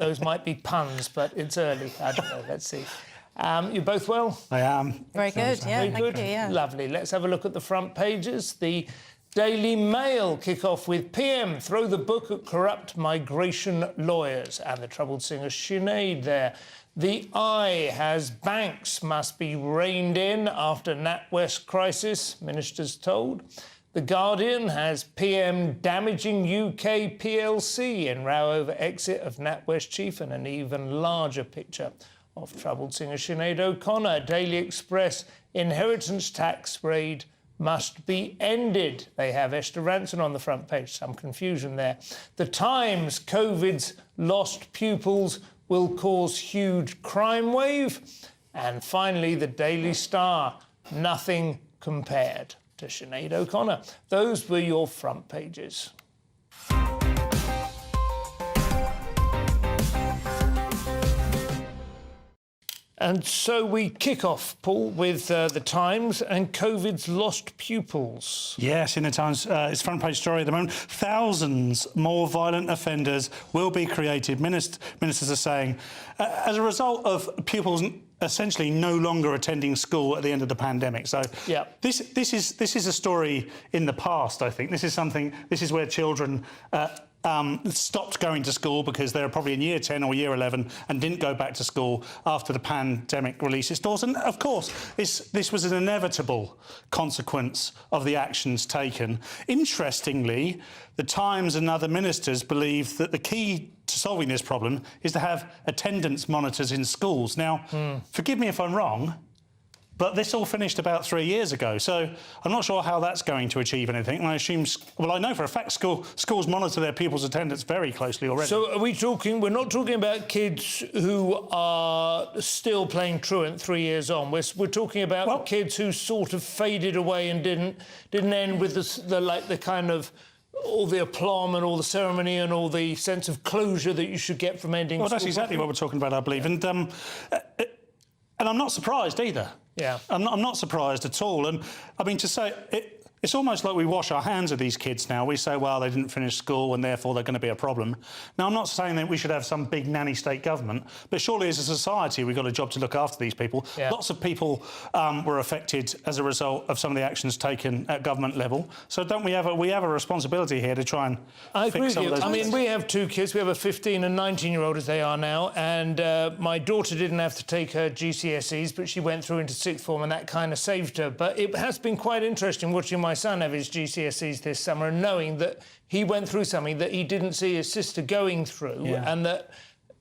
Those might be puns, but it's early. I don't know. Let's see. You're both well? I am. Very good, yeah, Very good. thank you, yeah. Lovely. Let's have a look at the front pages. The Daily Mail kick off with PM throw the book at corrupt migration lawyers, and the troubled singer Sinead there. The Eye has banks must be reined in after NatWest crisis, ministers told. The Guardian has PM damaging UK PLC in row over exit of NatWest chief, and an even larger picture of troubled singer Sinead O'Connor. Daily Express, inheritance tax raid must be ended. They have Esther Ranson on the front page. Some confusion there. The Times, COVID's lost pupils will cause huge crime wave. And finally, the Daily Star, nothing compared to Sinead O'Connor. Those were your front pages. And so we kick off, Paul, with the Times and COVID's lost pupils. Yes, in the Times, it's front page story at the moment. Thousands more violent offenders will be created, ministers are saying, as a result of pupils essentially no longer attending school at the end of the pandemic. So yeah. This is a story in the past, I think. This is where children stopped going to school because they were probably in year 10 or year 11 and didn't go back to school after the pandemic released its doors. And of course, this was an inevitable consequence of the actions taken. Interestingly, the Times and other ministers believe that the key to solving this problem is to have attendance monitors in schools. Now, forgive me if I'm wrong, but this all finished about 3 years ago, so I'm not sure how that's going to achieve anything. And I assume, well, I know for a fact schools monitor their pupils' attendance very closely already. So are we talking, we're not talking about kids who are still playing truant 3 years on. We're talking about the kids who sort of faded away and didn't end with the kind of all the aplomb and all the ceremony and all the sense of closure that you should get from ending Well, that's school. exactly what we're talking about, I believe. Yeah. And I'm not surprised either. Yeah. I'm not surprised at all. And I mean, to say it's almost like we wash our hands of these kids now. We say, well, they didn't finish school and therefore they're going to be a problem. Now, I'm not saying that we should have some big nanny state government, but surely as a society we've got a job to look after these people. Yeah. Lots of people were affected as a result of some of the actions taken at government level. So don't we have a responsibility here to try and fix some of those? I mean, we have two kids. We have a 15 and 19-year-old as they are now, and my daughter didn't have to take her GCSEs, but she went through into sixth form, and that kind of saved her. But it has been quite interesting watching my son have his GCSEs this summer and knowing that he went through something that he didn't see his sister going through, and that,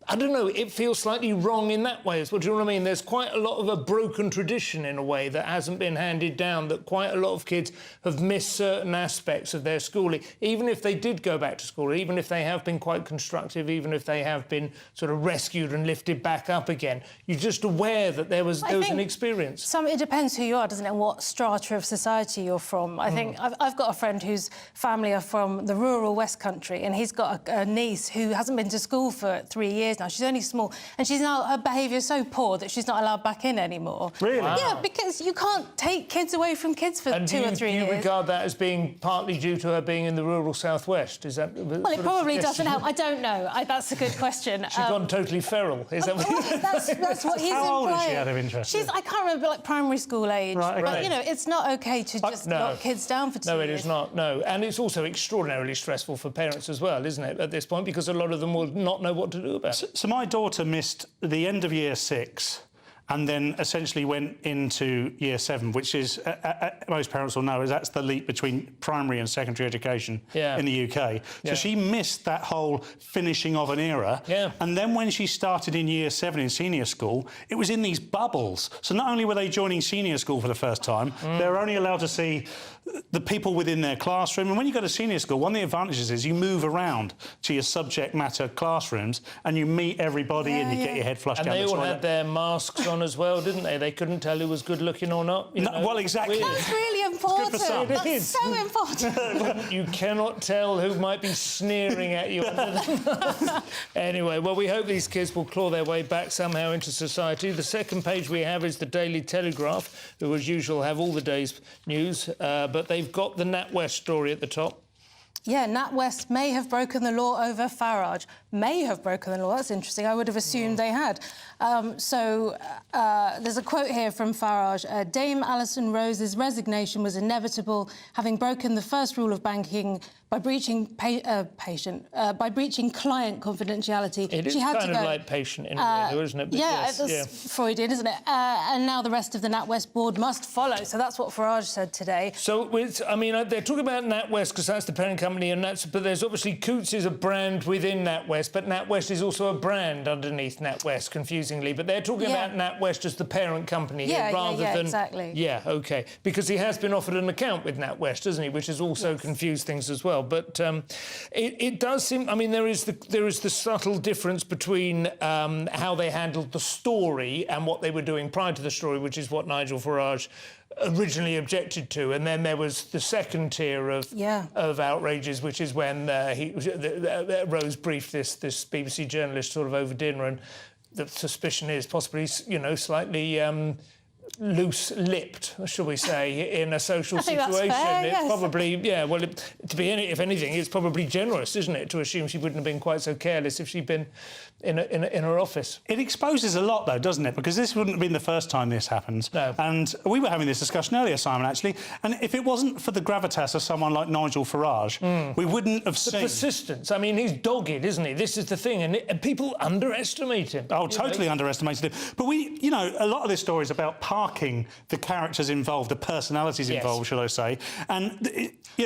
I don't know, it feels slightly wrong in that way as well. Do you know what I mean? There's quite a lot of a broken tradition in a way that hasn't been handed down, that quite a lot of kids have missed certain aspects of their schooling, even if they did go back to school, even if they have been quite constructive, even if they have been sort of rescued and lifted back up again. You're just aware that there was an experience. It depends who you are, doesn't it, and what strata of society you're from. I think I've got a friend whose family are from the rural West Country, and he's got a niece who hasn't been to school for 3 years now. She's only small, and her behaviour is so poor that she's not allowed back in anymore. Really? Wow. Yeah, because you can't take kids away from kids for 2 or 3 years. Do you regard that as being partly due to her being in the rural southwest? Is that? Well, it probably doesn't help. I don't know. That's a good question. She's gone totally feral. Is that what? That's what he's How old is she, implying. out of interest? I can't remember, like primary school age. Right, okay. But, you know, it's not OK to just lock kids down for 2 years. No, it is not, no. And it's also extraordinarily stressful for parents as well, isn't it, at this point, because a lot of them will not know what to do about it. So my daughter missed the end of year 6 and then essentially went into year 7, which is, most parents will know, that's the leap between primary and secondary education in the UK. So she missed that whole finishing of an era. Yeah. And then when she started in year 7 in senior school, it was in these bubbles. So not only were they joining senior school for the first time, they were only allowed to see the people within their classroom. And when you go to senior school, one of the advantages is you move around to your subject matter classrooms and you meet everybody and you get your head flushed down the toilet. And they all had their masks on as well, didn't they? They couldn't tell who was good looking or not. You know? Well, exactly. That's really important. It's good for some. That's so important. You cannot tell who might be sneering at you under them. Anyway, well, we hope these kids will claw their way back somehow into society. The second page we have is the Daily Telegraph, who, as usual, have all the day's news, but they've got the NatWest story at the top. Yeah, NatWest may have broken the law over Farage. may have broken the law. That's interesting. I would have assumed they had. There's a quote here from Farage. Dame Alison Rose's resignation was inevitable, having broken the first rule of banking by breaching client confidentiality. It is she had kind to of go. like patient in a way, isn't it? But Yeah, yes, that's Freudian, isn't it? And now the rest of the NatWest board must follow. So that's what Farage said today. So, they're talking about NatWest because that's the parent company, but there's obviously Coutts is a brand within NatWest, but NatWest is also a brand underneath NatWest, confusingly. But they're talking about NatWest as the parent company here, rather than... exactly. Yeah, OK. Because he has been offered an account with NatWest, hasn't he? Which has also confused things as well. But it does seem... there is the subtle difference between how they handled the story and what they were doing prior to the story, which is what Nigel Farage originally objected to, and then there was the second tier of outrages, which is when Rose briefed this BBC journalist sort of over dinner, and the suspicion is possibly, slightly loose-lipped, shall we say, in a social situation. That's fair, it's yes. probably, if anything, it's probably generous, isn't it, to assume she wouldn't have been quite so careless if she'd been in her office. It exposes a lot, though, doesn't it? Because this wouldn't have been the first time this happens. No. And we were having this discussion earlier, Simon, actually, and if it wasn't for the gravitas of someone like Nigel Farage, we wouldn't have seen... persistence. He's dogged, isn't he? This is the thing, and people underestimate him. Oh, totally underestimated him. But a lot of this story is about parking the characters involved, the personalities involved, shall I say. And,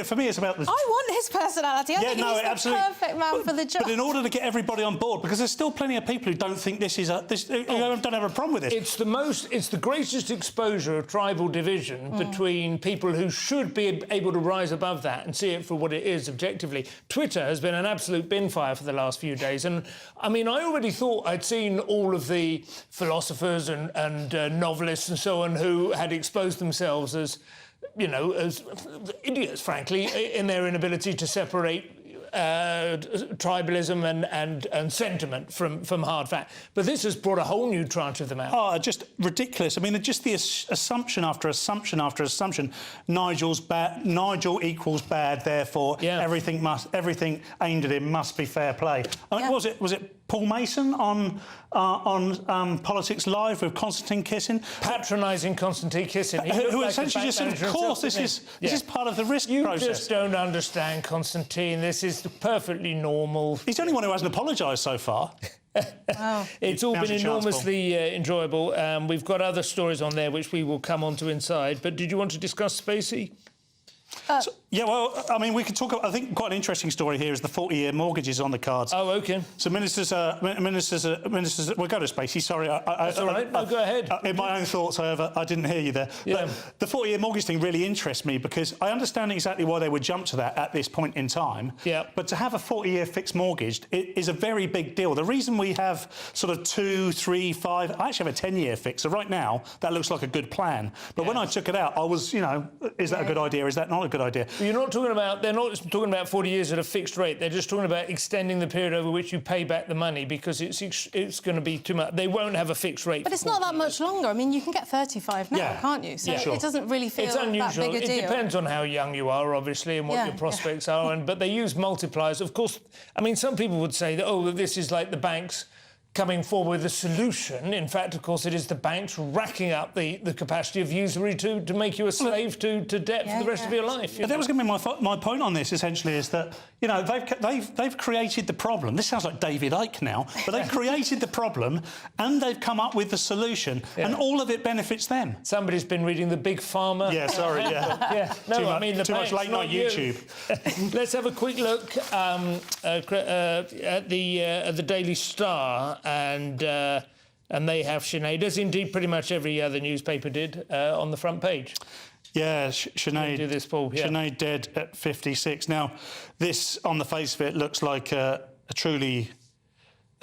for me, it's about the... I want his personality. I think he's the perfect man for the job. But in order to get everybody on board, because there's still plenty of people who don't think this is who don't have a problem with this. It's the greatest exposure of tribal division between people who should be able to rise above that and see it for what it is objectively. Twitter has been an absolute bin fire for the last few days, and I already thought I'd seen all of the philosophers and novelists and so on who had exposed themselves as idiots, frankly, in their inability to separate tribalism and sentiment from hard fact. But this has brought a whole new tranche of them out. Oh, just ridiculous. Just the assumption after assumption after assumption. Nigel equals bad, therefore everything aimed at him must be fair play. Was it Paul Mason on Politics Live with Constantine Kissin? Patronising Constantine Kissin. Who essentially just said, of course, this is part of the risk process. You just don't understand, Constantine. This is perfectly normal. He's the only one who hasn't apologised so far. Wow. It's all been enormously enjoyable. We've got other stories on there which we will come on to inside. But did you want to discuss Spacey? We could talk about, I think quite an interesting story here is the 40-year mortgages on the cards. Oh, OK. So ministers, we'll go to Spacey, sorry. That's all right, go ahead. In my own thoughts, however, I didn't hear you there. Yeah. But the 40-year mortgage thing really interests me because I understand exactly why they would jump to that at this point in time. Yeah. But to have a 40-year fixed mortgage is a very big deal. The reason we have sort of 2, 3, 5... I actually have a 10-year fix, so right now, that looks like a good plan. But when I took it out, I was, is that a good idea? Is that not a good idea? They're not talking about 40 years at a fixed rate. They're just talking about extending the period over which you pay back the money because it's going to be too much. They won't have a fixed rate. But it's not that much longer. You can get 35 now, can't you? So it doesn't really feel it's unusual. that big a deal. It depends on how young you are, obviously, and what your prospects are. But they use multipliers. Of course, some people would say that, this is like the banks coming forward with a solution. In fact, of course, it is the banks racking up the capacity of usury to make you a slave to debt for the rest of your life. But that was going to be my point on this, essentially, is that, they've created the problem. This sounds like David Icke now, but they've created the problem and they've come up with the solution and all of it benefits them. Somebody's been reading The Big Farmer. Yeah, sorry, yeah. No, too much late night YouTube. Let's have a quick look at the Daily Star. And they have Sinead, as indeed pretty much every other newspaper did, on the front page. Yeah, Sinead. Do this, Paul. Yeah. Sinead dead at 56. Now, this, on the face of it, looks like a truly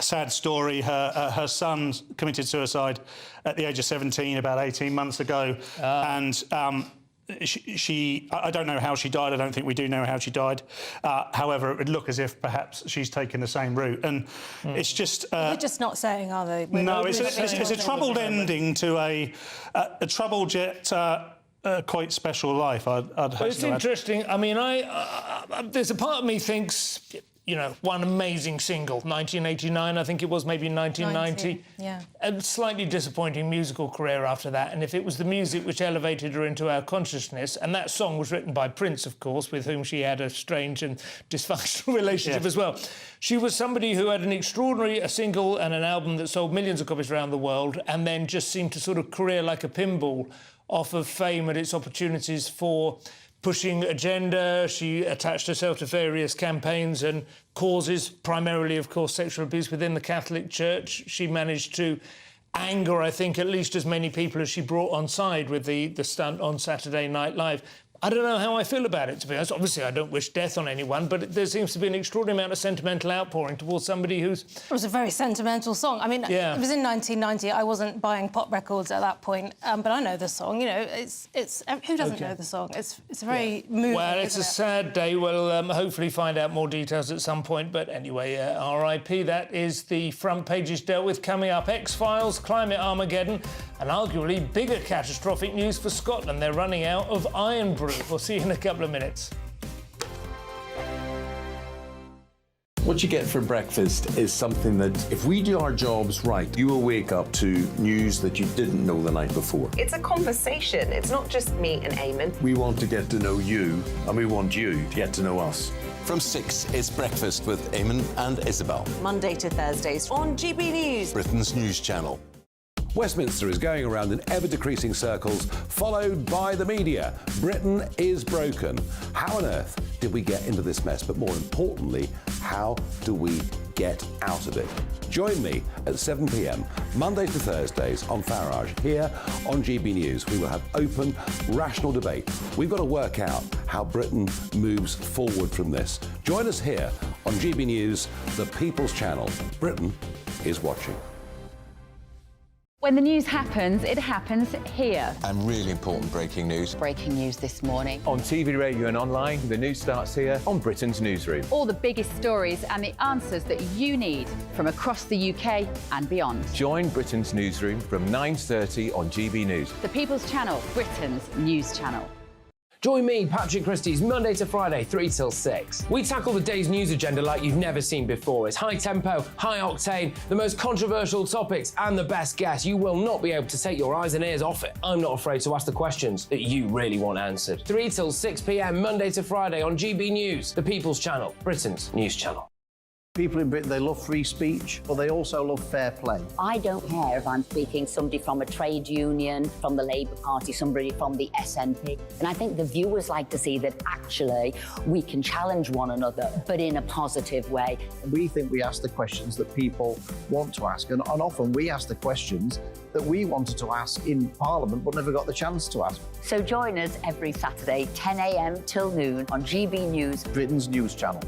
sad story. Her son committed suicide at the age of 17, about 18 months ago, and. I don't know how she died. I don't think we do know how she died. However, it would look as if perhaps she's taken the same route. And it's just... We're just not saying, are they? It's a troubled ending to a troubled yet... quite special life. It's interesting. There's a part of me thinks you know, one amazing single, 1989, I think it was, maybe 1990. Yeah. A slightly disappointing musical career after that. And if it was the music which elevated her into our consciousness, and that song was written by Prince, of course, with whom she had a strange and dysfunctional relationship as well. She was somebody who had an extraordinary single and an album that sold millions of copies around the world, and then just seemed to sort of career like a pinball off of fame and its opportunities for pushing agenda. She attached herself to various campaigns and causes, primarily, of course, sexual abuse within the Catholic Church. She managed to anger, I think, at least as many people as she brought on side with the stunt on Saturday Night Live. I don't know how I feel about it, to be honest. Obviously, I don't wish death on anyone, but there seems to be an extraordinary amount of sentimental outpouring towards somebody who's... It was a very sentimental song. I mean, it was in 1990. I wasn't buying pop records at that point, but I know the song. You know, it's who doesn't know the song? It's very moving. Well, it's a sad day. We'll hopefully find out more details at some point. But anyway, R.I.P. That is the front pages dealt with. Coming up, X-Files, Climate Armageddon, and arguably bigger catastrophic news for Scotland. They're running out of iron brew. We'll see you in a couple of minutes. What you get for breakfast is something that, if we do our jobs right, you will wake up to news that you didn't know the night before. It's a conversation. It's not just me and Eamon. We want to get to know you, and we want you to get to know us. From 6, it's Breakfast with Eamon and Isabel. Monday to Thursdays on GB News, Britain's news channel. Westminster is going around in ever-decreasing circles, followed by the media. Britain is broken. How on earth did we get into this mess? But more importantly, how do we get out of it? Join me at 7 p.m, Mondays to Thursdays on Farage, here on GB News. We will have open, rational debate. We've got to work out how Britain moves forward from this. Join us here on GB News, the People's Channel. Britain is watching. When the news happens, it happens here. And really important breaking news. Breaking news this morning. On TV, radio and online, the news starts here on Britain's Newsroom. All the biggest stories and the answers that you need from across the UK and beyond. Join Britain's Newsroom from 9:30 on GB News. The People's Channel, Britain's news channel. Join me, Patrick Christie's, Monday to Friday, 3 till 6. We tackle the day's news agenda like you've never seen before. It's high tempo, high octane, the most controversial topics and the best guests. You will not be able to take your eyes and ears off it. I'm not afraid to ask the questions that you really want answered. 3 till 6 p.m, Monday to Friday on GB News, the People's Channel, Britain's news channel. People in Britain, they love free speech, but they also love fair play. I don't care if I'm speaking somebody from a trade union, from the Labour Party, somebody from the SNP. And I think the viewers like to see that actually we can challenge one another, but in a positive way. We think we ask the questions that people want to ask, and often we ask the questions that we wanted to ask in Parliament but never got the chance to ask. So join us every Saturday, 10 a.m. till noon on GB News, Britain's news channel.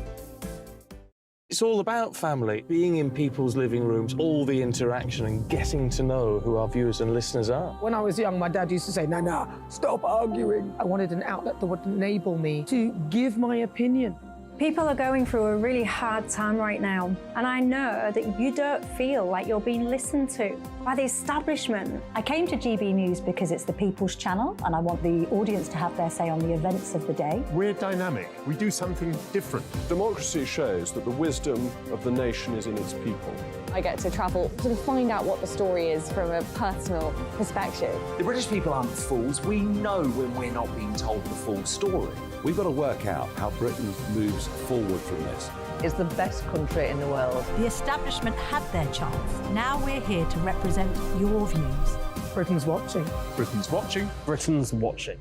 It's all about family, being in people's living rooms, all the interaction and getting to know who our viewers and listeners are. When I was young, my dad used to say, no, stop arguing. I wanted an outlet that would enable me to give my opinion. People are going through a really hard time right now, and I know that you don't feel like you're being listened to by the establishment. I came to GB News because it's the People's Channel, and I want the audience to have their say on the events of the day. We're dynamic. We do something different. Democracy shows that the wisdom of the nation is in its people. I get to travel to find out what the story is from a personal perspective. The British people aren't fools. We know when we're not being told the full story. We've got to work out how Britain moves forward from this. It's the best country in the world. The establishment had their chance. Now we're here to represent your views. Britain's watching. Britain's watching. Britain's watching.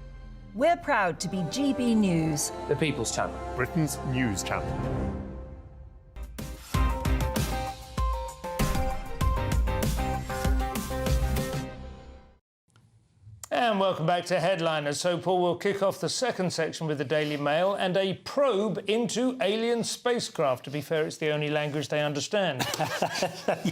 We're proud to be GB News, the People's Channel, Britain's news channel. And welcome back to Headliners. So, Paul, we'll kick off the second section with the Daily Mail and a probe into alien spacecraft. To be fair, it's the only language they understand.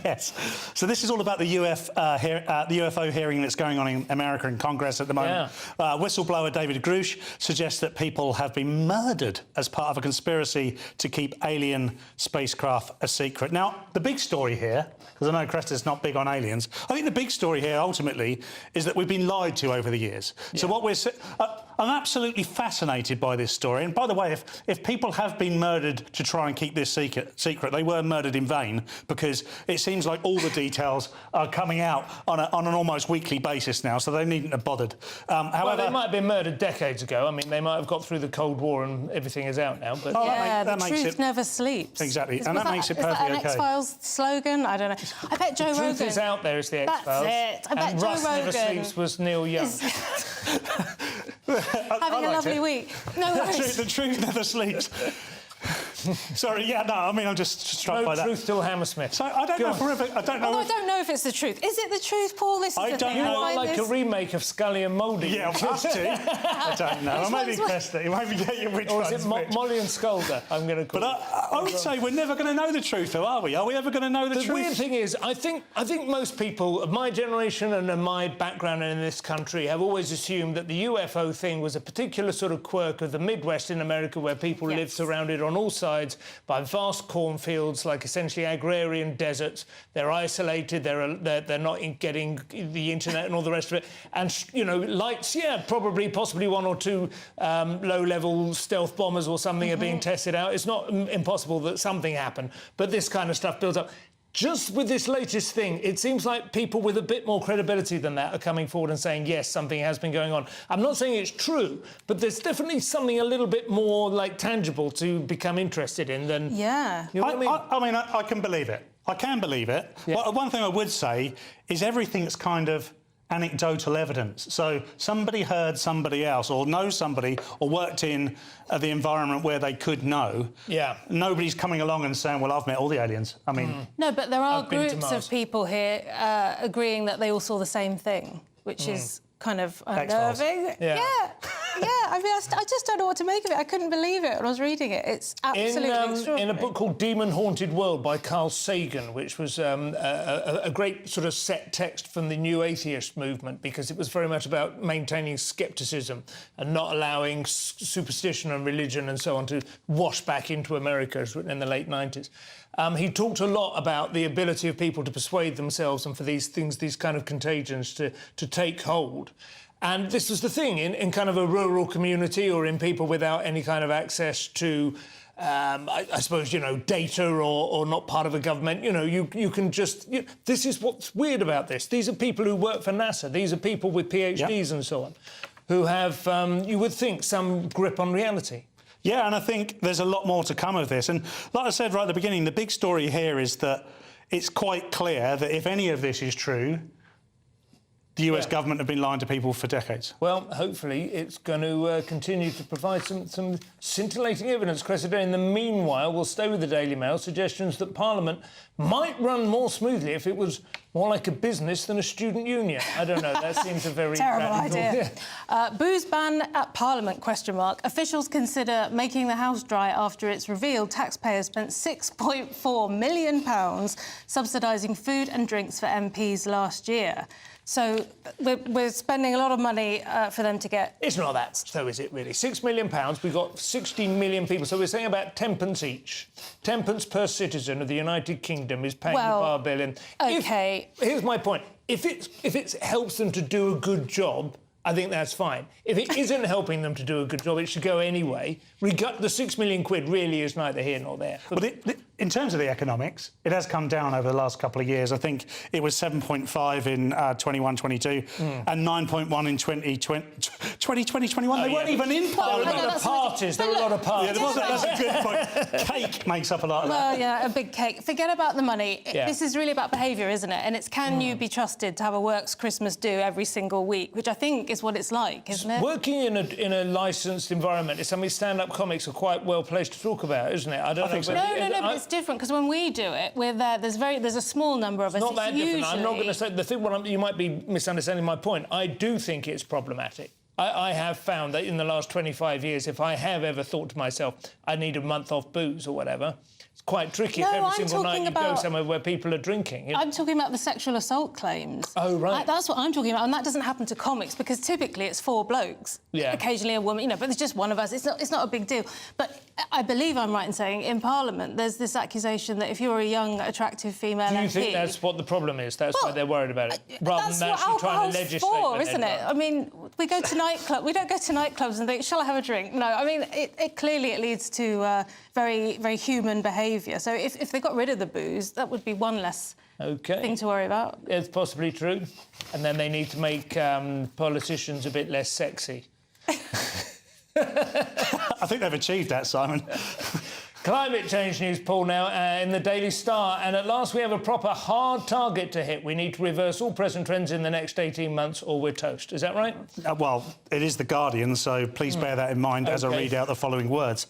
Yes. So this is all about the UFO hearing that's going on in America in Congress at the moment. Yeah. Whistleblower David Grush suggests that people have been murdered as part of a conspiracy to keep alien spacecraft a secret. Now, the big story here, because I know Cresta's not big on aliens, I think the big story here, ultimately, is that we've been lied to over the years. Yeah. So what we're... I'm absolutely fascinated by this story. And by the way, if people have been murdered to try and keep this secret, they were murdered in vain, because it seems like all the details are coming out on an almost weekly basis now, so they needn't have bothered. However, However, they might have been murdered decades ago. I mean, they might have got through the Cold War and everything is out now. But that the makes truth it never sleeps. Exactly, and Was that makes it perfectly Is that an okay. X-Files slogan? I don't know. I bet Joe Rogan... The truth is out there is the X-Files. That's it. I bet and Joe Russ Rogan... Never Sleeps was Neil Young. Having a lovely week. No worries. The truth never sleeps. Sorry, yeah, no, I mean, I'm just struck by that. No truth till Hammersmith. So I don't know I don't know if it's the truth. Is it the truth, Paul? This is I the don't thing. know. I like a remake of Scully and Mouldy. Yeah, us too. I don't know. I maybe guessed it. Maybe get you which Or is one's it which. Molly and Sculder? I'm going to call But I would say we're never going to know the truth, though, are we? Are we ever going to know the truth? The weird thing is, I think most people of my generation and of my background in this country have always assumed that the UFO thing was a particular sort of quirk of the Midwest in America, where people live surrounded on all sides by vast cornfields, like essentially agrarian deserts. They're isolated. They're not getting the internet and all the rest of it. And you know, lights, probably, possibly one or two low-level stealth bombers or something are being tested out. It's not impossible that something happened, but this kind of stuff builds up. Just with this latest thing, it seems like people with a bit more credibility than that are coming forward and saying, yes, something has been going on. I'm not saying it's true, but there's definitely something a little bit more, like, tangible to become interested in than... Yeah. You know what I mean? I can believe it. I can believe it. Yeah. But one thing I would say is everything's kind of anecdotal evidence. So somebody heard somebody else or knows somebody or worked in the environment where they could know. Yeah. Nobody's coming along and saying, well, I've met all the aliens. I mean... No, but there are I've been to groups Mars. of people here agreeing that they all saw the same thing, which is kind of X-Files. unnerving. Yeah. I mean, I just don't know what to make of it. I couldn't believe it when I was reading it. It's absolutely extraordinary. In a book called Demon Haunted World by Carl Sagan, which was a great sort of set text from the New Atheist movement, because it was very much about maintaining scepticism and not allowing superstition and religion and so on to wash back into America, as written in the late 90s. He talked a lot about the ability of people to persuade themselves and for these things, these kind of contagions to take hold. And this was the thing, in kind of a rural community or in people without any kind of access to, I suppose, you know, data or not part of a government. You know, you can just... this is what's weird about this. These are people who work for NASA. These are people with PhDs and so on, who have, you would think, some grip on reality. Yeah, and I think there's a lot more to come of this. And like I said right at the beginning, the big story here is that it's quite clear that if any of this is true, the US government have been lying to people for decades. Well, hopefully it's going to continue to provide some scintillating evidence, Cressida. In the meanwhile, we'll stay with the Daily Mail. Suggestions that Parliament might run more smoothly if it was more like a business than a student union. I don't know, that seems a very... Terrible radical idea. Booze ban at Parliament, ? Officials consider making the house dry after it's revealed taxpayers spent £6.4 million subsidising food and drinks for MPs last year. So we're spending a lot of money for them to get... It's not that, so is it, really? £6 million, we've got 16 million people, so we're saying about 10p each. 10p per citizen of the United Kingdom is paying the bar bill. And OK. Here's my point. If it helps them to do a good job, I think that's fine. If it isn't helping them to do a good job, it should go anyway. The £6 million really is neither here nor there. But in terms of the economics, it has come down over the last couple of years. I think it was 7.5 in 21-22 and 9.1 in 2020-21. They weren't even in Parliament. There were a lot of parties. There were a lot of parties. Yeah, that's a good point. Cake makes up a lot of that. Well, yeah, a big cake. Forget about the money. Yeah. This is really about behaviour, isn't it? And it's can you be trusted to have a works Christmas do every single week, which I think is what it's like, isn't it? Working in a licensed environment is something stand-up comics are quite well placed to talk about, isn't it? I don't know. No, but it's different because when we do it, we're there. There's a small number of us. Not that different. I'm not going to Usually- say the thing. You might be misunderstanding my point. I do think it's problematic. I have found that in the last 25 years, if I have ever thought to myself, I need a month off booze or whatever, it's quite tricky if No, every I'm single night talking you go about- somewhere where people are drinking. You know? I'm talking about the sexual assault claims. Oh, right. That's what I'm talking about, and that doesn't happen to comics because typically it's 4 blokes. Yeah. Occasionally a woman, but there's just one of us. It's not a big deal. But I believe I'm right in saying in Parliament there's this accusation that if you're a young, attractive female Do you MP... think that's what the problem is? That's why they're worried about it? Rather That's than what actually trying to alcohol's legislate... for, when isn't they're it? I mean, we go to nightclub. We don't go to nightclubs and think, shall I have a drink? No, I mean, it clearly leads to very, very human behaviour. So if they got rid of the booze, that would be one less thing to worry about. It's possibly true. And then they need to make politicians a bit less sexy. I think they've achieved that, Simon. Climate change news, Paul, now in the Daily Star. And at last we have a proper hard target to hit. We need to reverse all present trends in the next 18 months or we're toast. Is that right? Well, it is The Guardian, so please bear that in mind as I read out the following words.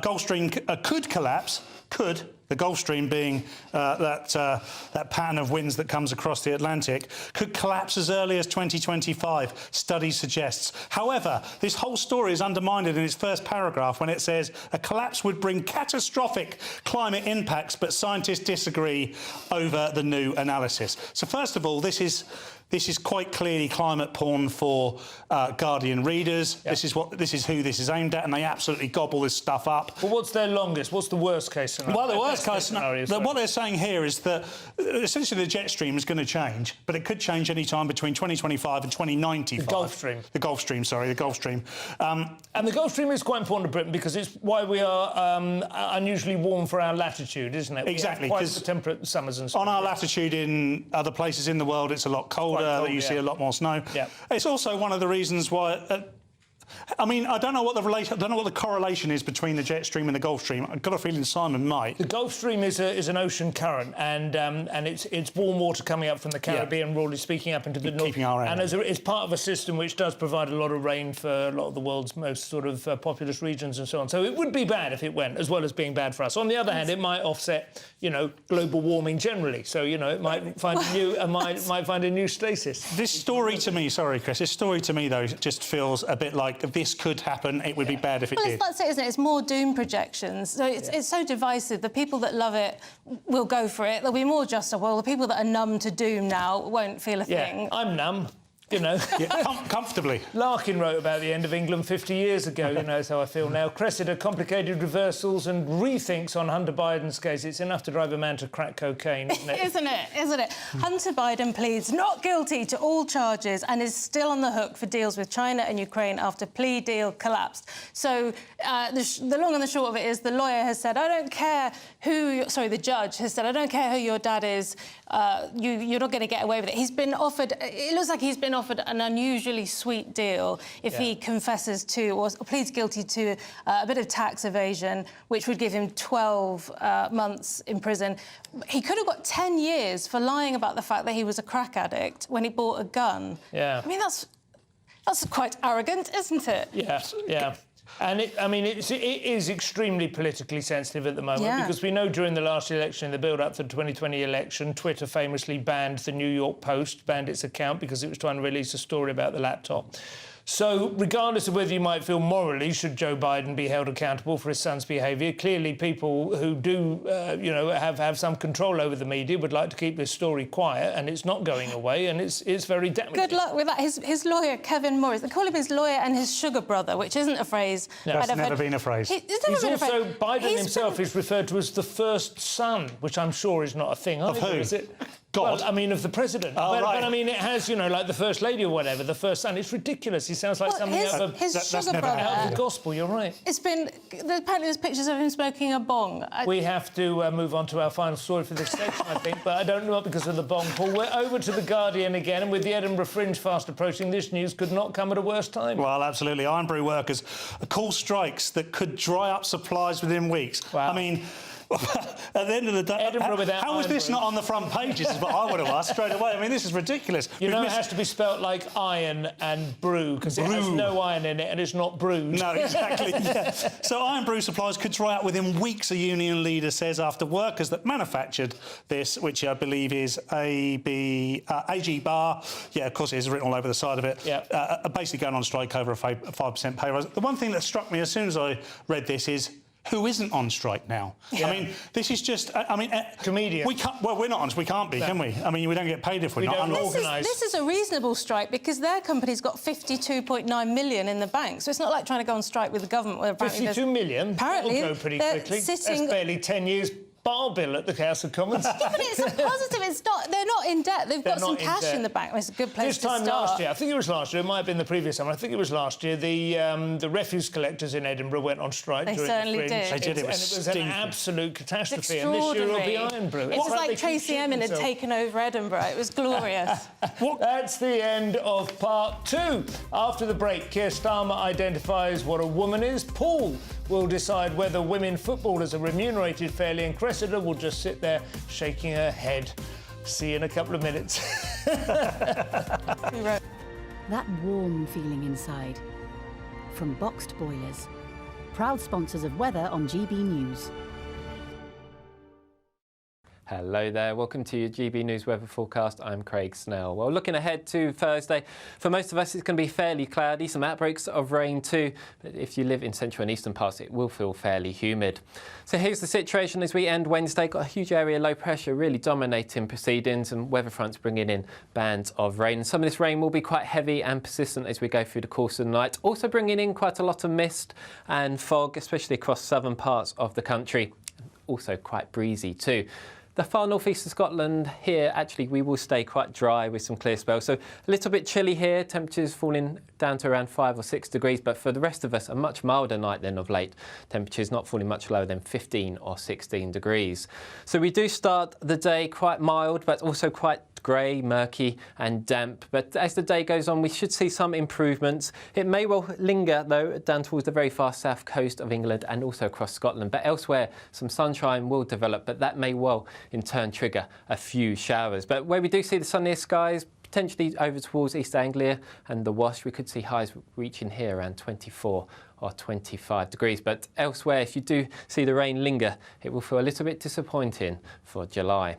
Gulf Stream could collapse. Could. The Gulf Stream being that pattern of winds that comes across the Atlantic, could collapse as early as 2025, study suggests. However, this whole story is undermined in its first paragraph when it says a collapse would bring catastrophic climate impacts, but scientists disagree over the new analysis. So first of all, this is quite clearly climate porn for Guardian readers. Yep. This is who this is aimed at, and they absolutely gobble this stuff up. But what's their longest? What's the worst case scenario? Well, the worst case scenario. What they're saying here is that essentially the jet stream is going to change, but it could change any time between 2025 and 2095. The Gulf Stream. The Gulf Stream, sorry, the Gulf Stream. And the Gulf Stream is quite important to Britain because it's why we are unusually warm for our latitude, isn't it? Exactly. Quite the temperate summers and stuff. On our latitude in other places in the world, it's a lot colder. You see a lot more snow. Yeah. It's also one of the reasons why. I mean, I don't know what the correlation is between the jet stream and the Gulf Stream. I've got a feeling Simon might. The Gulf Stream is an ocean current, and it's warm water coming up from the Caribbean, broadly speaking, up into the north. Keeping our and it's part of a system which does provide a lot of rain for a lot of the world's most sort of populous regions and so on. So it would be bad if it went, as well as being bad for us. On the other hand, it might offset, global warming generally. So it might find might find a new stasis. This story to me, sorry, Chris. This story to me though just feels a bit like this could happen. It would be bad if it did. That's it, isn't it? It's more doom projections. So it's so divisive. The people that love it will go for it. There'll be more just, well, the people that are numb to doom now won't feel a thing. I'm numb. Comfortably. Larkin wrote about the end of England 50 years ago, that's how I feel now. Cressida, complicated reversals and rethinks on Hunter Biden's case. It's enough to drive a man to crack cocaine, isn't it? Isn't it? Hunter Biden pleads not guilty to all charges and is still on the hook for deals with China and Ukraine after plea deal collapsed. So the long and the short of it is the lawyer has said, I don't care the judge has said, I don't care who your dad is, you're not going to get away with it. He's been offered, it looks like he's been offered an unusually sweet deal if he confesses to or pleads guilty to a bit of tax evasion, which would give him 12 months in prison. He could have got 10 years for lying about the fact that he was a crack addict when he bought a gun. Yeah. I mean, that's quite arrogant, isn't it? Yeah. And it is extremely politically sensitive at the moment because we know during the last election, in the build-up to the 2020 election, Twitter famously banned the New York Post, banned its account because it was trying to release a story about the laptop. So, regardless of whether you might feel morally should Joe Biden be held accountable for his son's behaviour, clearly people who do, have some control over the media would like to keep this story quiet, and it's not going away, and it's very damaging. Good luck with that. His lawyer, Kevin Morris, they call him his lawyer and his sugar brother, which isn't a phrase. That's never been a phrase. Biden himself is referred to as the first son, which I'm sure is not a thing either, who? Is it? God. Well, I mean, of the president. Oh, but I mean, it has, like the first lady or whatever, the first son. It's ridiculous. He sounds like something out of the gospel. You're right. Apparently there's pictures of him smoking a bong. We have to move on to our final story for this section, I think, but I don't know because of the bong, Paul. We're over to The Guardian again, and with the Edinburgh Fringe fast approaching, this news could not come at a worse time. Well, absolutely. Iron brew workers call strikes that could dry up supplies within weeks. Wow. I mean, at the end of the day, how is this not on the front pages is what I would have asked straight away. I mean, this is ridiculous. It has to be spelt like iron and brew, because it has no iron in it and it's not brewed. No, exactly, So iron brew supplies could dry out within weeks, a union leader says, after workers that manufactured this, which I believe is AG Bar, of course it is written all over the side of it, basically going on strike over a 5% pay rise. The one thing that struck me as soon as I read this is, who isn't on strike now? I mean, this is just... comedian. We can't... Well, we're not on... We can't be, can we? I mean, we don't get paid if we're not organised. This is a reasonable strike because their company's got 52.9 million in the bank. So it's not like trying to go on strike with the government. Where 52 million? Apparently... That'll go pretty quickly. That's barely 10 years' bar bill at the House of Commons. Yeah, but it's a positive. It's not. They're not in debt. They've got some cash in the bank. It's a good place to start. This time last year, I think it was last year. It might have been the previous summer. I think it was last year. The refuse collectors in Edinburgh went on strike. They certainly did. They did. And it was an absolute catastrophe. And this year will be Ironbrew. It's like Tracy Emin had taken over Edinburgh. It was glorious. That's the end of part 2. After the break, Keir Starmer identifies what a woman is. Paul will decide whether women footballers are remunerated fairly, and Cressida will just sit there shaking her head. See you in a couple of minutes. That warm feeling inside. From Boxed Boilers, proud sponsors of weather on GB News. Hello there, welcome to your GB News weather forecast. I'm Craig Snell. Well, looking ahead to Thursday, for most of us it's going to be fairly cloudy, some outbreaks of rain too, but if you live in central and eastern parts it will feel fairly humid. So here's the situation as we end Wednesday. Got a huge area of low pressure really dominating proceedings, and weather fronts bringing in bands of rain. Some of this rain will be quite heavy and persistent as we go through the course of the night, also bringing in quite a lot of mist and fog, especially across southern parts of the country. Also quite breezy too. The far northeast of Scotland here, actually, we will stay quite dry with some clear spells. So a little bit chilly here, temperatures falling down to around 5 or 6 degrees. But for the rest of us, a much milder night than of late. Temperatures not falling much lower than 15 or 16 degrees. So we do start the day quite mild, but also quite grey, murky and damp. But as the day goes on, we should see some improvements. It may well linger, though, down towards the very far south coast of England and also across Scotland. But elsewhere, some sunshine will develop, but that may well in turn trigger a few showers. But where we do see the sunniest skies, potentially over towards East Anglia and the Wash, we could see highs reaching here around 24 or 25 degrees. But elsewhere, if you do see the rain linger, it will feel a little bit disappointing for July.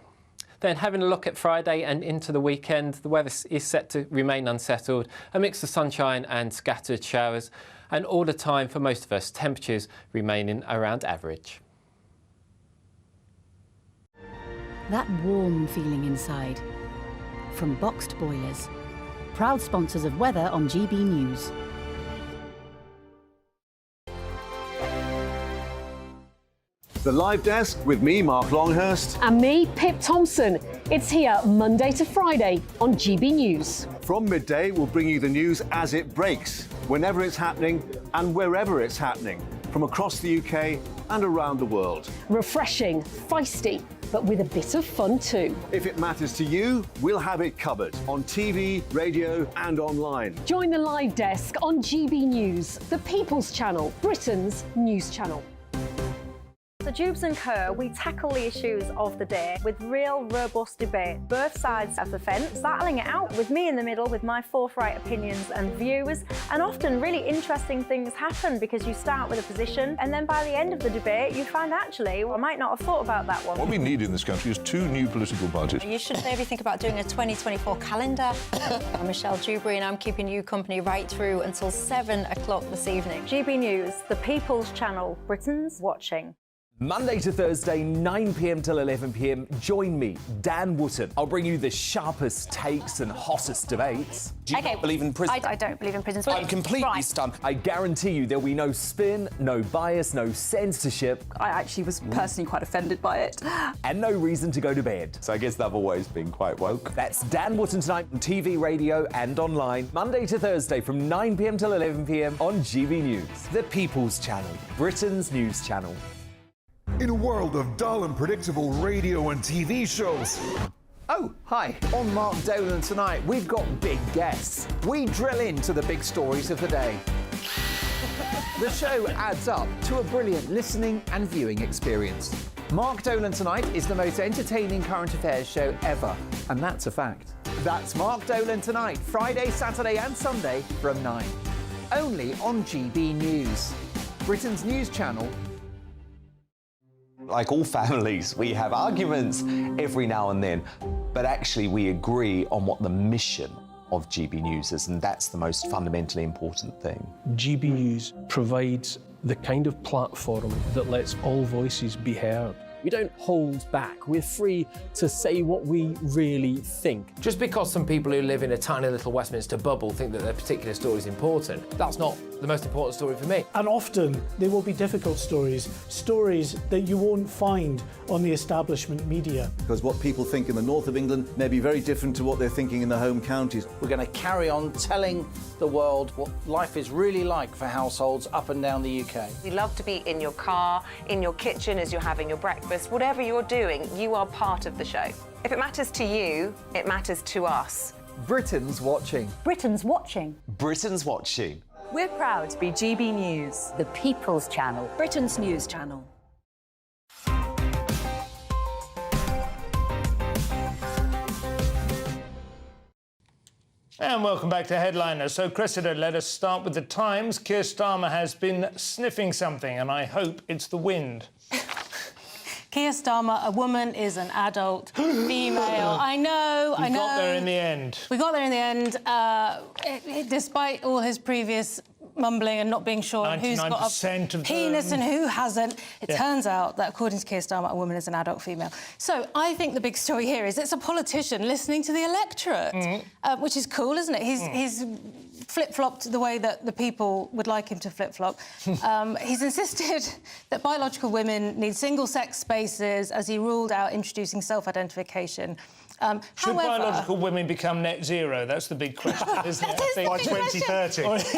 Then having a look at Friday and into the weekend, the weather is set to remain unsettled, a mix of sunshine and scattered showers, and all the time for most of us, temperatures remaining around average. That warm feeling inside. From Boxed Boilers, proud sponsors of weather on GB News. The Live Desk with me, Mark Longhurst. And me, Pip Thompson. It's here Monday to Friday on GB News. From midday, we'll bring you the news as it breaks, whenever it's happening and wherever it's happening, from across the UK and around the world. Refreshing, feisty, but with a bit of fun too. If it matters to you, we'll have it covered on TV, radio and online. Join the Live Desk on GB News, the People's Channel, Britain's news channel. So Jubes & Co, we tackle the issues of the day with real, robust debate, both sides of the fence, battling it out with me in the middle with my forthright opinions and views. And often really interesting things happen because you start with a position and then by the end of the debate you find actually, well, I might not have thought about that one. What we need in this country is 2 new political parties. You should maybe think about doing a 2024 calendar. I'm Michelle Dewberry and I'm keeping you company right through until 7 o'clock this evening. GB News, the People's Channel, Britain's watching. Monday to Thursday, 9 p.m. till 11 p.m. Join me, Dan Wootton. I'll bring you the sharpest takes and hottest debates. Do you not believe in prisons? I don't believe in prisons. I'm completely stunned. I guarantee you there'll be no spin, no bias, no censorship. I actually was personally quite offended by it. And no reason to go to bed. So I guess they've always been quite woke. That's Dan Wootton tonight on TV, radio and online. Monday to Thursday from 9 p.m. till 11 p.m. on GB News. The People's Channel, Britain's news channel. In a world of dull and predictable radio and TV shows. Oh, hi. On Mark Dolan tonight, we've got big guests. We drill into the big stories of the day. The show adds up to a brilliant listening and viewing experience. Mark Dolan Tonight is the most entertaining current affairs show ever, and that's a fact. That's Mark Dolan Tonight, Friday, Saturday and Sunday from 9. Only on GB News, Britain's news channel. Like all families, we have arguments every now and then, but actually we agree on what the mission of GB News is, and that's the most fundamentally important thing. GB News provides the kind of platform that lets all voices be heard. We don't hold back. We're free to say what we really think. Just because some people who live in a tiny little Westminster bubble think that their particular story is important, that's not the most important story for me. And often there will be difficult stories that you won't find on the establishment media. Because what people think in the north of England may be very different to what they're thinking in the home counties. We're going to carry on telling the world what life is really like for households up and down the UK. We love to be in your car, in your kitchen as you're having your breakfast. Whatever you're doing, you are part of the show. If it matters to you, it matters to us. Britain's watching. Britain's watching. Britain's watching. We're proud to be GB News. The People's Channel. Britain's news channel. And welcome back to Headliner. So, Cressida, let us start with the Times. Keir Starmer has been sniffing something, and I hope it's the wind. Keir Starmer, a woman, is an adult female. I know. We got there in the end. We got there in the end, despite all his previous mumbling and not being sure on who's got a penis and who hasn't. It turns out that, according to Keir Starmer, a woman is an adult female. So I think the big story here is it's a politician listening to the electorate, which is cool, isn't it? He's flip-flopped the way that the people would like him to flip-flop. He's insisted that biological women need single-sex spaces, as he ruled out introducing self-identification. Should biological women become net zero? That's the big question, isn't it? By 2030. That's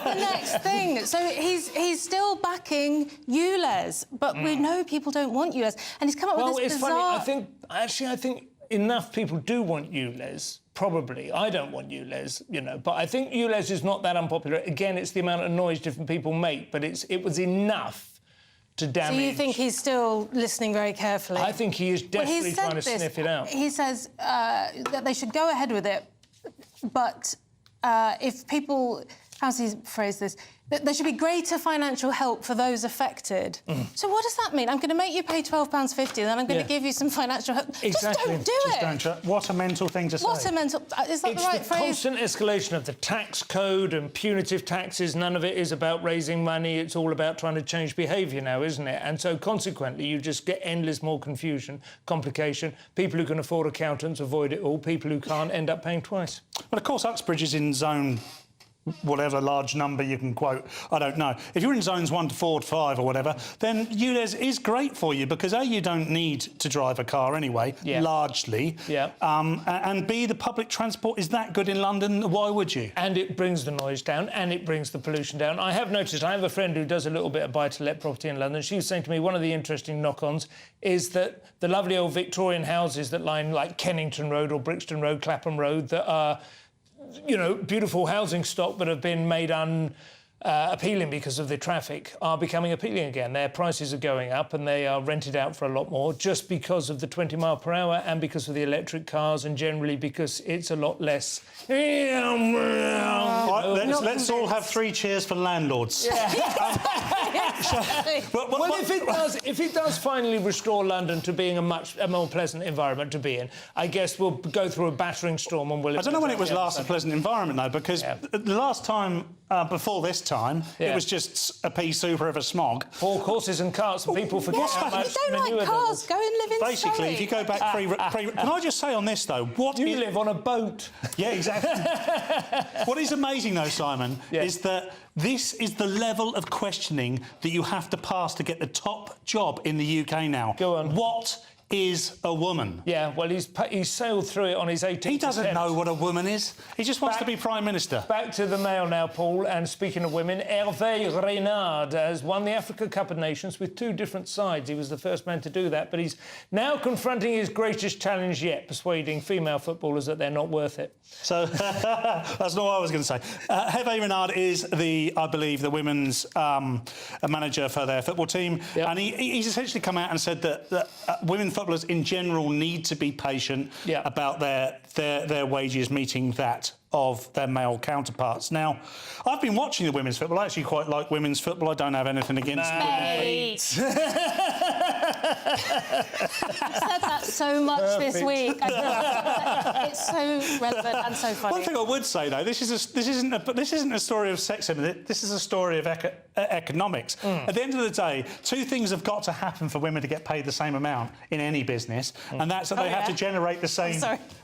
the next thing. So he's still backing ULEZ, but we know people don't want ULEZ. And he's come up with this bizarre... Funny. I think enough people do want ULEZ. Probably. I don't want ULEZ, you know, but I think ULEZ is not that unpopular. Again, it's the amount of noise different people make, but it was enough to damage. So you think he's still listening very carefully? I think he is desperately trying to sniff it out. He says that they should go ahead with it, but if people... How's he phrased this? There should be greater financial help for those affected. So what does that mean? I'm going to make you pay £12.50, then I'm going to give you some financial help. Exactly. Just don't do it. Just don't. What a mental thing to say. What a mental... Is that the right phrase? It's the constant escalation of the tax code and punitive taxes. None of it is about raising money. It's all about trying to change behaviour now, isn't it? And so, consequently, you just get endless more confusion, complication. People who can afford accountants avoid it all. People who can't end up paying twice. Well, of course, Uxbridge is in zone... whatever large number you can quote, I don't know. If you're in zones 1 to 4 to 5 or whatever, then ULEZ is great for you because A, you don't need to drive a car anyway, largely. And B, the public transport is that good in London, why would you? And it brings the noise down and it brings the pollution down. I have noticed, I have a friend who does a little bit of buy-to-let property in London. She was saying to me one of the interesting knock-ons is that the lovely old Victorian houses that line like Kennington Road or Brixton Road, Clapham Road, that are... you know, beautiful housing stock that have been made appealing because of the traffic are becoming appealing again. Their prices are going up and they are rented out for a lot more just because of the 20 mile per hour and because of the electric cars and generally because it's a lot less... Let's all have 3 cheers for landlords. Well, if it does finally restore London to being a more pleasant environment to be in, I guess we'll go through a battering storm and we'll... I don't know when it was last a pleasant environment, though, because the last time before this time, it was just a pea super of a smog. Pork, horses and carts, and people forget how much you don't like cars, go and live in Basically, Surrey. if you go back can I just say on this, though, You live on a boat. Yeah, exactly. What is amazing, though, Simon, is that this is the level of questioning that you have to pass to get the top job in the UK now. Go on. What is a woman? Yeah, well, he's sailed through it on his 18th He doesn't attempt. know what a woman is. He just wants to be Prime Minister. Back to the Mail now, Paul. And speaking of women, Hervé Renard has won the Africa Cup of Nations with 2 different sides. He was the first man to do that, but he's now confronting his greatest challenge yet, persuading female footballers that they're not worth it. So, that's not what I was going to say. Hervé Renard is, I believe, the women's manager for their football team. And he's essentially come out and said that women footballers in general need to be patient about their wages meeting that of their male counterparts. Now, I've been watching the women's football. I actually quite like women's football. I don't have anything against women. I've said that so much this week. It's so relevant and so funny. One thing I would say, though, this isn't a story of sexism. This is a story of economics. At the end of the day, two things have got to happen for women to get paid the same amount in any business, and that's that they have to generate the same.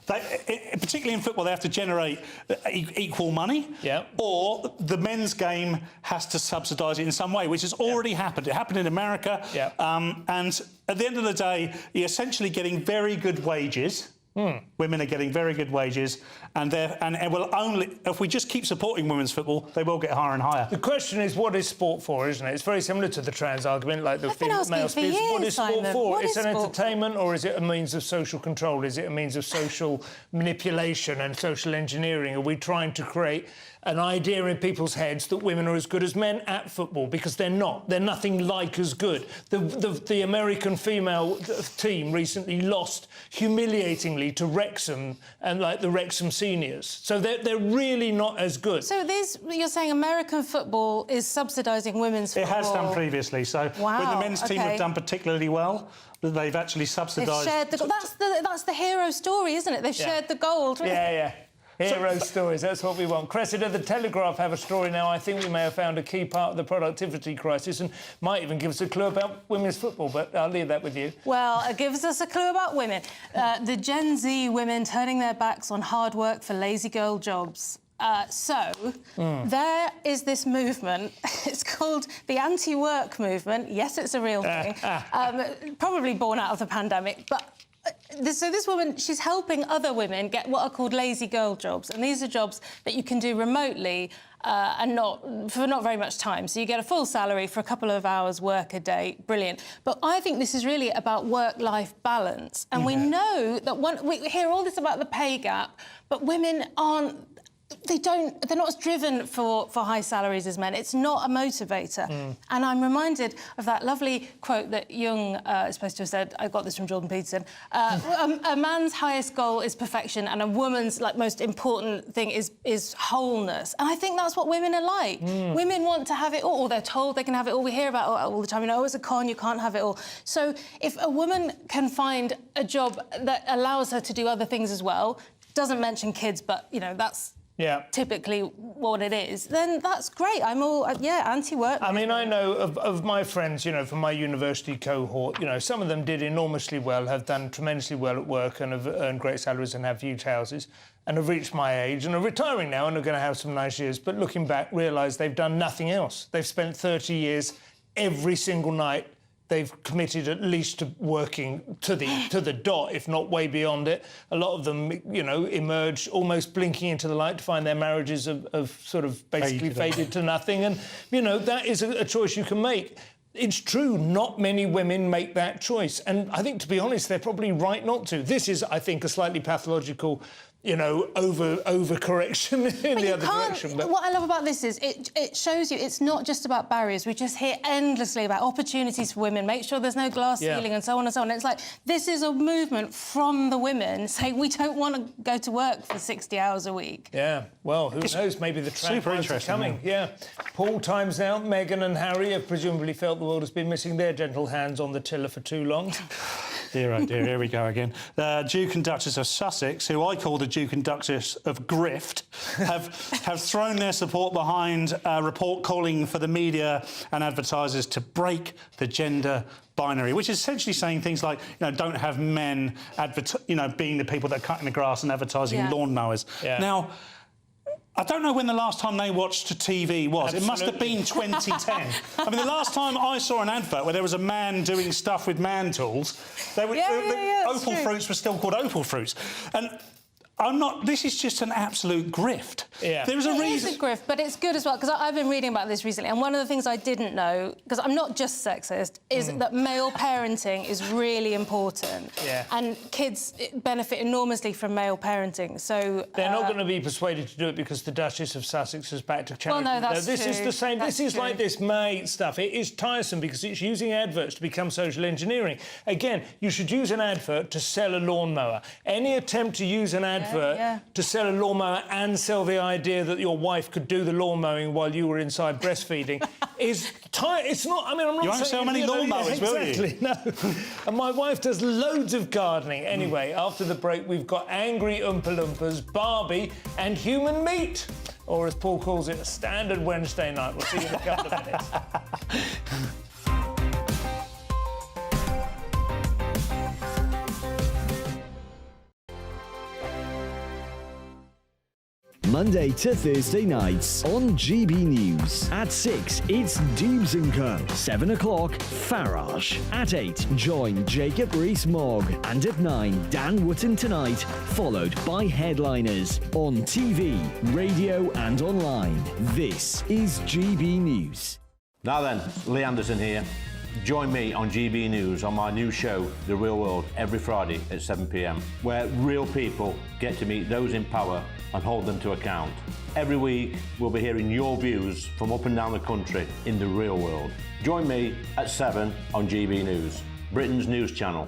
Particularly in football, they have to generate equal money, or the men's game has to subsidise it in some way, which has already happened. It happened in America, and at the end of the day, you're essentially getting very good wages. Women are getting very good wages, and it will only, if we just keep supporting women's football, they will get higher and higher. The question is, what is sport for, isn't it? It's very similar to the trans argument, like the female speech. What is sport for? It's an entertainment, or is it a means of social control? Is it a means of social manipulation and social engineering? Are we trying to create an idea in people's heads that women are as good as men at football? Because they're not. They're nothing like as good. The American female team recently lost humiliatingly to Wrexham, and like the Wrexham seniors. So they're really not as good. So you're saying American football is subsidising women's football? It has done previously. So when the men's team have done particularly well, they've actually subsidised. They've shared that's the hero story, isn't it? They've shared the gold. Yeah. Hero stories, that's what we want. Cressida, the Telegraph have a story now. I think we may have found a key part of the productivity crisis and might even give us a clue about women's football, but I'll leave that with you. Well, it gives us a clue about women. The Gen Z women turning their backs on hard work for lazy girl jobs. There is this movement. It's called the anti-work movement. Yes, it's a real thing. Probably born out of the pandemic, but... So this woman, she's helping other women get what are called lazy girl jobs, and these are jobs that you can do remotely and for not very much time. So you get a full salary for a couple of hours work a day. Brilliant. But I think this is really about work-life balance, and we know that we hear all this about the pay gap, but women aren't. They're not as driven for high salaries as men. It's not a motivator. And I'm reminded of that lovely quote that Jung is supposed to have said. I got this from Jordan Peterson. A man's highest goal is perfection, and a woman's most important thing is wholeness. And I think that's what women are like. Women want to have it all, or they're told they can have it all. We hear about it all the time. It's a con, you can't have it all. So if a woman can find a job that allows her to do other things as well, doesn't mention kids, but, that's... typically what it is, then that's great. I'm all, anti-work. I mean, I know of my friends, from my university cohort, some of them did enormously well, have done tremendously well at work and have earned great salaries and have huge houses and have reached my age and are retiring now and are going to have some nice years, but looking back, realise they've done nothing else. They've spent 30 years every single night. They've committed at least to working to the dot, if not way beyond it. A lot of them, emerge almost blinking into the light to find their marriages have sort of basically faded to nothing. And, that is a choice you can make. It's true, not many women make that choice. And I think, to be honest, they're probably right not to. This is, I think, a slightly pathological... overcorrection in the other direction. But what I love about this is it shows you it's not just about barriers. We just hear endlessly about opportunities for women, make sure there's no glass ceiling and so on and so on. It's like, this is a movement from the women saying we don't want to go to work for 60 hours a week. Yeah, well, who knows? Maybe the trend is coming. Paul, time's out. Meghan and Harry have presumably felt the world has been missing their gentle hands on the tiller for too long. Dear, oh dear, here we go again. Duke and Duchess of Sussex, who I call the Duke and Duchess of Grift, have thrown their support behind a report calling for the media and advertisers to break the gender binary, which is essentially saying things like, don't have men, being the people that are cutting the grass and advertising lawnmowers. Now, I don't know when the last time they watched TV was. Absolutely. It must have been 2010. I mean, the last time I saw an advert where there was a man doing stuff with man tools, opal fruits were still called opal fruits. And this is just an absolute grift. There is a reason. It is a grift, but it's good as well, because I've been reading about this recently, and one of the things I didn't know, because I'm not just sexist, is that male parenting is really important. And kids benefit enormously from male parenting, so... They're not going to be persuaded to do it because the Duchess of Sussex is back to charity. Well, no, that's this true. is the same. That's this is true. like this mate stuff. It is tiresome because it's using adverts to become social engineering. Again, you should use an advert to sell a lawnmower. Any attempt to use an advert advert to sell a lawnmower and sell the idea that your wife could do the lawn mowing while you were inside breastfeeding is it's not. I mean, I'm not. You won't sell many lawnmowers, will you? Exactly. No. And my wife does loads of gardening. Anyway, after the break, we've got angry Oompa Loompas, Barbie, and human meat. Or as Paul calls it, a standard Wednesday night. We'll see you in a couple of minutes. Monday to Thursday nights on GB News. At 6, it's Dubes & Co. 7 o'clock, Farage. At 8, join Jacob Rees-Mogg. And at 9, Dan Wootton Tonight, followed by Headliners. On TV, radio and online. This is GB News. Now then, Lee Anderson here. Join me on GB News on my new show, The Real World, every Friday at 7 p.m, where real people get to meet those in power and hold them to account. Every week, we'll be hearing your views from up and down the country in the real world. Join me at 7 on GB News, Britain's news channel.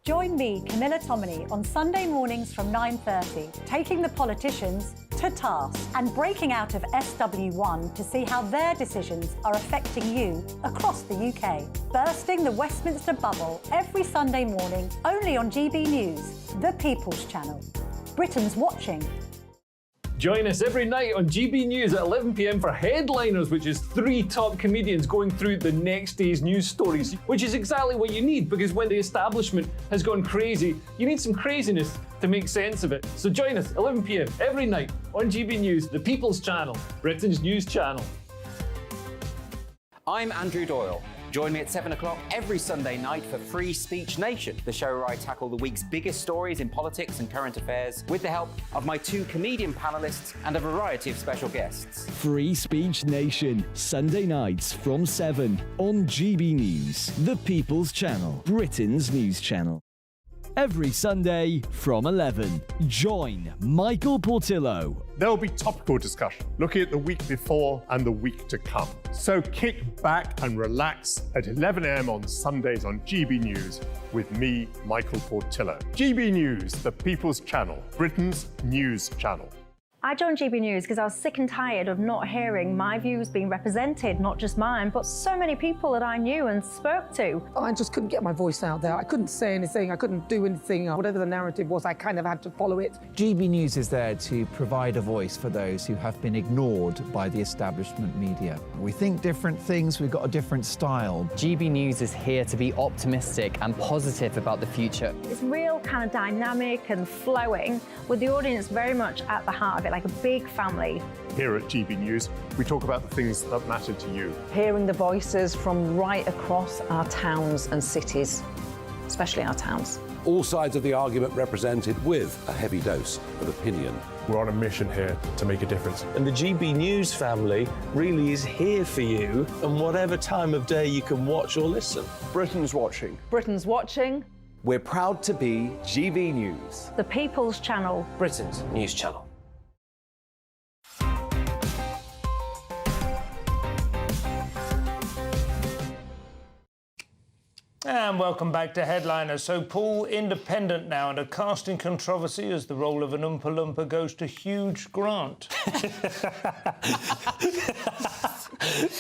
Join me, Camilla Tominey, on Sunday mornings from 9:30, taking the politicians to task and breaking out of SW1 to see how their decisions are affecting you across the UK. Bursting the Westminster bubble every Sunday morning, only on GB News, the People's Channel. Britain's watching. Join us every night on GB News at 11 p.m. for Headliners, which is 3 top comedians going through the next day's news stories, which is exactly what you need, because when the establishment has gone crazy, you need some craziness to make sense of it. So join us 11 p.m. every night on GB News, the People's Channel, Britain's news channel. I'm Andrew Doyle. Join me at 7 o'clock every Sunday night for Free Speech Nation, the show where I tackle the week's biggest stories in politics and current affairs with the help of my 2 comedian panellists and a variety of special guests. Free Speech Nation, Sunday nights from 7 on GB News, the People's Channel, Britain's news channel. Every Sunday from 11, join Michael Portillo. There will be topical discussion, looking at the week before and the week to come. So kick back and relax at 11 a.m. on Sundays on GB News with me, Michael Portillo. GB News, the People's Channel, Britain's news channel. I joined GB News because I was sick and tired of not hearing my views being represented, not just mine, but so many people that I knew and spoke to. I just couldn't get my voice out there. I couldn't say anything. I couldn't do anything. Whatever the narrative was, I kind of had to follow it. GB News is there to provide a voice for those who have been ignored by the establishment media. We think different things. We've got a different style. GB News is here to be optimistic and positive about the future. It's real kind of dynamic and flowing, with the audience very much at the heart of it, like a big family. Here at GB News, we talk about the things that matter to you. Hearing the voices from right across our towns and cities, especially our towns. All sides of the argument represented with a heavy dose of opinion. We're on a mission here to make a difference. And the GB News family really is here for you, and whatever time of day you can watch or listen. Britain's watching. Britain's watching. We're proud to be GB News, the People's Channel, Britain's news channel. And welcome back to Headliners. So Paul, independent now, and a casting controversy as the role of an Oompa Loompa goes to Hugh Grant.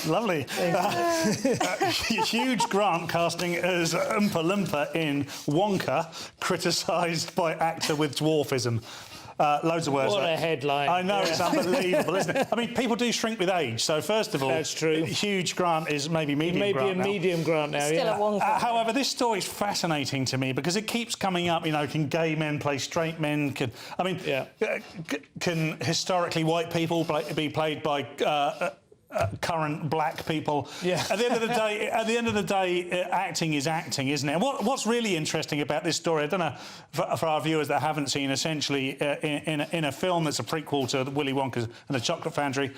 Lovely. Hugh Grant casting as Oompa Loompa in Wonka, criticised by actor with dwarfism. Loads of words. What a headline. I know, it's unbelievable, isn't it? I mean, people do shrink with age, so first of all... That's true. Hugh Grant is maybe medium Grant now. Maybe a medium Grant now, Still yeah. a Wonka. However, this story is fascinating to me because it keeps coming up, you know, can gay men play straight men? Can historically white people be played by... current black people. Yeah. At the end of the day, acting is acting, isn't it? What's really interesting about this story, I don't know, for our viewers that haven't seen, essentially in a film that's a prequel to Willy Wonka and the Chocolate Factory,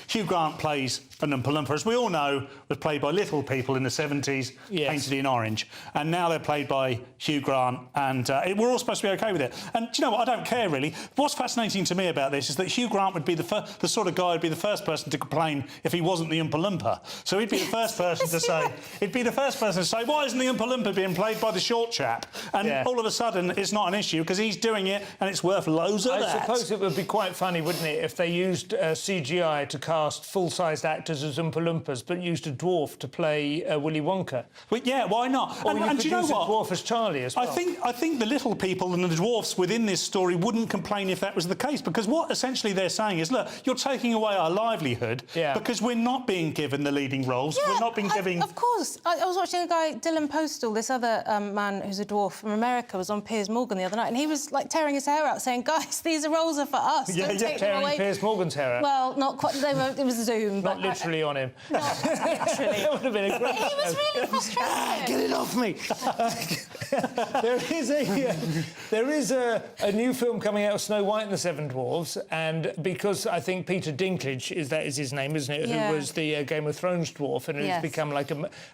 Hugh Grant plays an Oompa Loompa, as we all know, was played by little people in the 70s, painted in orange, and now they're played by Hugh Grant, and we're all supposed to be OK with it. And do you know what? I don't care really. What's fascinating to me about this is that Hugh Grant would be the sort of guy who'd be the first person to complain if he wasn't the Oompa Loompa. So he'd be the first person to say, why isn't the Oompa Loompa being played by the short chap? And all of a sudden, it's not an issue because he's doing it and it's worth loads of that. I suppose it would be quite funny, wouldn't it, if they used CGI to cast full-sized actors as Oompa Loompas, but used a dwarf to play Willy Wonka. Well, yeah, why not? Or And do you know use what? a dwarf as Charlie as well. I think the little people and the dwarfs within this story wouldn't complain if that was the case, because what essentially they're saying is, look, you're taking away our livelihood because we're not being given the leading roles. We're not being given... Of course. I was watching a guy, Dylan Postal, this other man who's a dwarf from America, was on Piers Morgan the other night, and he was, like, tearing his hair out, saying, guys, these roles are for us. Don't take them away. Tearing Piers Morgan's hair out. Well, not quite. It was Zoom. Not literally on him. Not literally. That would have been a great... He was really frustrated. Get it off me! there is a new film coming out of Snow White and the Seven Dwarfs, and because I think Peter Dinklage is his name, isn't it? Yeah. Who was the Game of Thrones dwarf, and has become like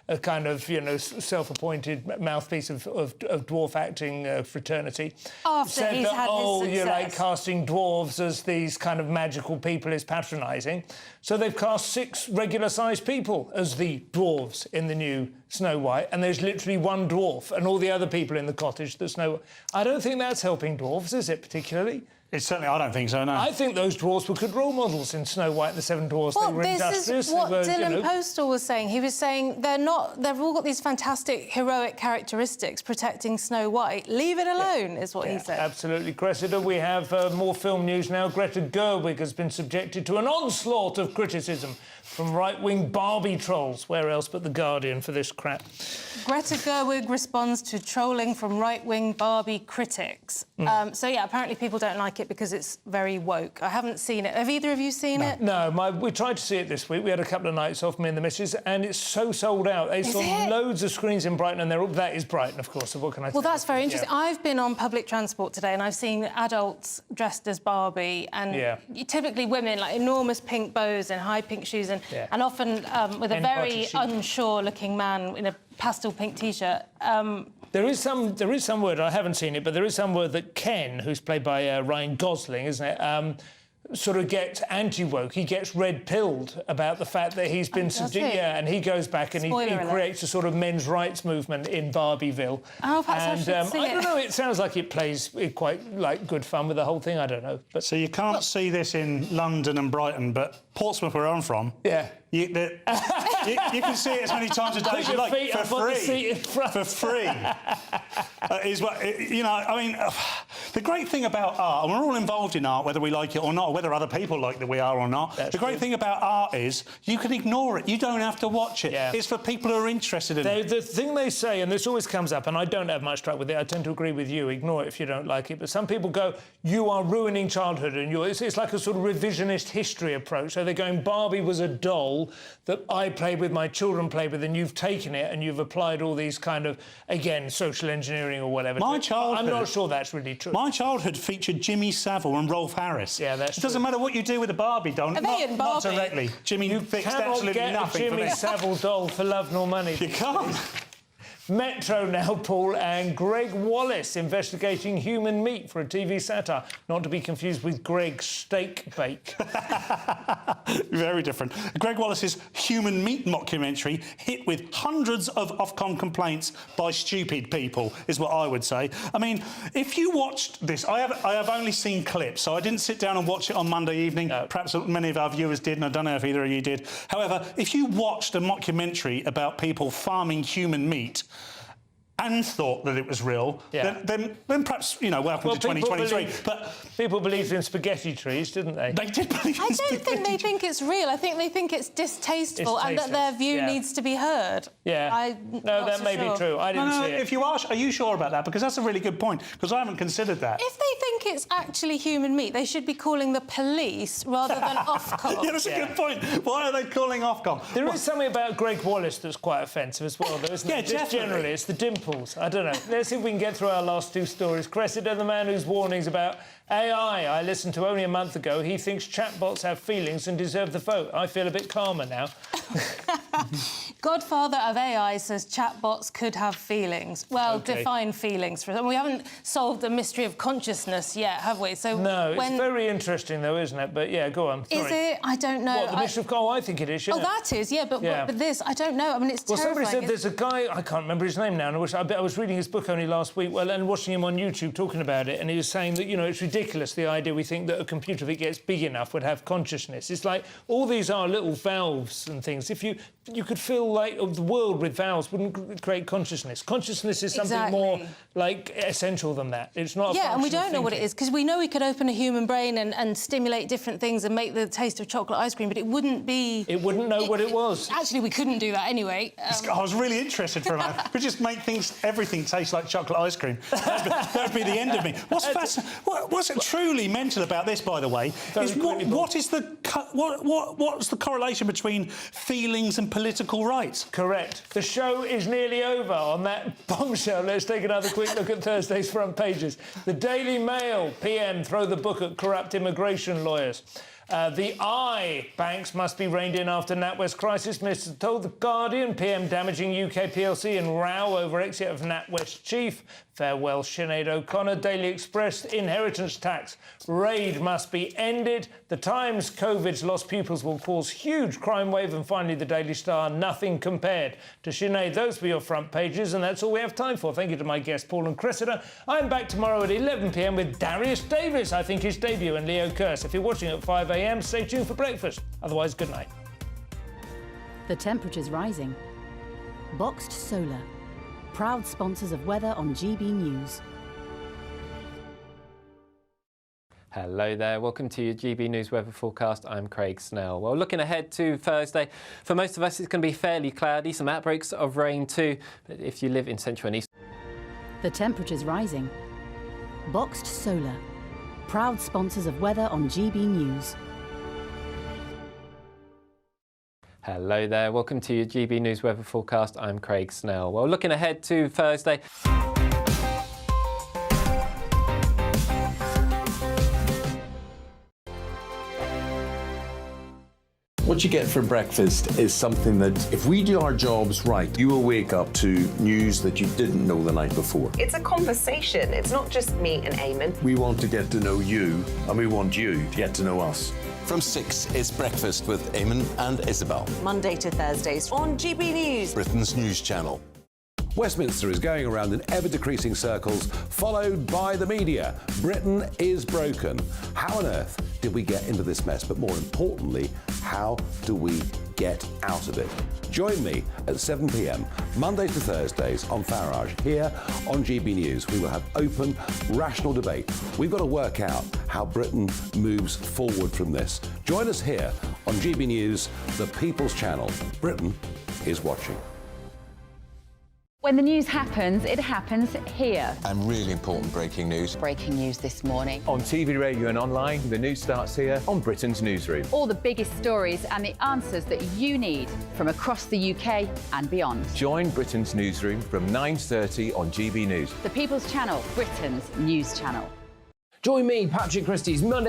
a kind of self-appointed mouthpiece of dwarf acting fraternity. After he's had his success. You're like casting dwarves as these kind of magical people is patronising. So they've cast 6 regular-sized people as the dwarves in the new Snow White, and there's literally one dwarf and all the other people in the cottage that Snow White... I don't think that's helping dwarves, is it, particularly? It's certainly... I don't think so, no. I think those dwarves were good role models in Snow White and the Seven Dwarfs. Well, they were industrious. This is what Dylan Postal Postal was saying. He was saying they've all got these fantastic heroic characteristics protecting Snow White. Leave it alone, is what he said. Absolutely, Cressida. We have more film news now. Greta Gerwig has been subjected to an onslaught of criticism from right-wing Barbie trolls. Where else but The Guardian for this crap? Greta Gerwig responds to trolling from right-wing Barbie critics. So, yeah, apparently people don't like it because it's very woke. I haven't seen it. Have either of you seen it? No, we tried to see it this week. We had a couple of nights off, me and the missus, and it's so sold out. They saw loads of screens in Brighton, and that is Brighton, of course, so what can I say? Well, that's very interesting. I've been on public transport today, and I've seen adults dressed as Barbie, and typically women, like enormous pink bows and high pink shoes, and often with a very unsure-looking man in a pastel pink T-shirt. There is some word, I haven't seen it, but there is some word that Ken, who's played by Ryan Gosling, isn't it, sort of gets anti-woke. He gets red-pilled about the fact that he's been subdued. Yeah, and he goes back and he creates a sort of men's rights movement in Barbieville. Oh, perhaps I should see I don't know, it sounds like it plays quite, like, good fun with the whole thing, I don't know. But so you can't see this in London and Brighton, but Portsmouth, where I'm from... Yeah. You can see it as many times a day as you like, for free. Is what I mean. The great thing about art, and we're all involved in art, whether we like it or not, or whether other people like that we are or not. The great thing about art is you can ignore it. You don't have to watch it. It's for people who are interested in it. The thing they say, and this always comes up, and I don't have much trouble with it. I tend to agree with you. Ignore it if you don't like it. But some people go, "You are ruining childhood," and it's like a sort of revisionist history approach. So they're going, "Barbie was a doll that I played with, my children played with, and you've taken it and you've applied all these kind of, again, social engineering or whatever." My childhood... I'm not sure that's really true. My childhood featured Jimmy Savile and Rolf Harris. Yeah, that's It doesn't matter what you do with a Barbie doll. Not directly. Jimmy fixed absolutely nothing You for me. cannot get a Jimmy Savile doll for love nor money. You can't. Metro now, Paul, and Greg Wallace investigating human meat for a TV satire, not to be confused with Greg's Steak Bake. Very different. Greg Wallace's human meat mockumentary hit with hundreds of Ofcom complaints by stupid people, is what I would say. I mean, if you watched this, I have only seen clips, so I didn't sit down and watch it on Monday evening. No. Perhaps many of our viewers did, and I don't know if either of you did. However, if you watched a mockumentary about people farming human meat and thought that it was real, then perhaps, welcome to 2023. But people believed in spaghetti trees, didn't they? They did believe in spaghetti. I don't think they think it's real. I think they think it's distasteful and that their view needs to be heard. Yeah. That may be true. I didn't see it. If you are you sure about that? Because that's a really good point, because I haven't considered that. If they think it's actually human meat, they should be calling the police rather than Ofcom. Yeah, that's a good point. Why are they calling Ofcom? There is something about Greg Wallace that's quite offensive as well, though, isn't it? Just generally, it's the dimples. I don't know. Let's see if we can get through our last 2 stories. Cressida, the man whose warnings about AI, I listened to only a month ago. He thinks chatbots have feelings and deserve the vote. I feel a bit calmer now. Godfather of AI says chatbots could have feelings. Well, Okay. define feelings for them. We haven't solved the mystery of consciousness yet, have we? So No, it's when... very interesting, though, isn't it? But, yeah, go on. Is Sorry. it? I don't know. What, the mystery of... Oh, I think it is, yeah. Oh, that is, yeah, but this, I don't know. I mean, it's Well, terrifying. somebody said there's a guy, I can't remember his name now, and I was reading his book only last week, and watching him on YouTube talking about it, and he was saying that, you know, it's ridiculous, the idea we think that a computer, if it gets big enough, would have consciousness. It's like all these are little valves and things. If you could feel like the world with valves wouldn't create consciousness. Consciousness is something more, like, essential than that. It's not a Yeah, and we function of don't know what it thinking. is, because we know we could open a human brain and stimulate different things and make the taste of chocolate ice cream, but it wouldn't be... It wouldn't know what it was. Actually, we couldn't do that anyway. I was really interested for a moment. We just make everything taste like chocolate ice cream. That'd be the end of me. What's truly mental about this, by the way, is what's the correlation between feelings and political rights? Correct. The show is nearly over on that bombshell. Let's take another quick look at Thursday's front pages. The Daily Mail, PM, throw the book at corrupt immigration lawyers. The banks must be reined in after NatWest crisis. Minister told The Guardian. PM damaging UK PLC and row over exit of NatWest chief. Farewell Sinead O'Connor. Daily Express, inheritance tax. Raid must be ended. The Times, COVID's lost pupils will cause huge crime wave. And finally, the Daily Star, nothing compared to Sinead. Those were your front pages, and that's all we have time for. Thank you to my guests, Paul and Cressida. I'm back tomorrow at 11 p.m. with Darius Davis, I think his debut, and Leo Kearse. If you're watching at 5 a.m, stay tuned for breakfast. Otherwise, good night. The temperature's rising. Boxed Solar, proud sponsors of weather on GB News. Hello there, welcome to your GB News weather forecast. I'm Craig Snell. Well, looking ahead to Thursday, for most of us it's going to be fairly cloudy, some outbreaks of rain too, but if you live in central and east... The temperature's rising. Boxed Solar, proud sponsors of weather on GB News. Hello there, welcome to your GB News weather forecast. I'm Craig Snell. Well, looking ahead to Thursday... What you get for breakfast is something that, if we do our jobs right, you will wake up to news that you didn't know the night before. It's a conversation. It's not just me and Eamon. We want to get to know you, and we want you to get to know us. From 6, it's Breakfast with Eamon and Isabel. Monday to Thursdays on GB News. Britain's news channel. Westminster is going around in ever-decreasing circles, followed by the media. Britain is broken. How on earth did we get into this mess? But more importantly, how do we get out of it? Join me at 7 p.m, Mondays to Thursdays on Farage, here on GB News. We will have open, rational debate. We've got to work out how Britain moves forward from this. Join us here on GB News, the People's Channel. Britain is watching. When the news happens, it happens here. And really important breaking news. Breaking news this morning. On TV, radio and online, the news starts here on Britain's Newsroom. All the biggest stories and the answers that you need from across the UK and beyond. Join Britain's Newsroom from 9:30 on GB News. The People's Channel, Britain's news channel. Join me, Patrick Christie's Monday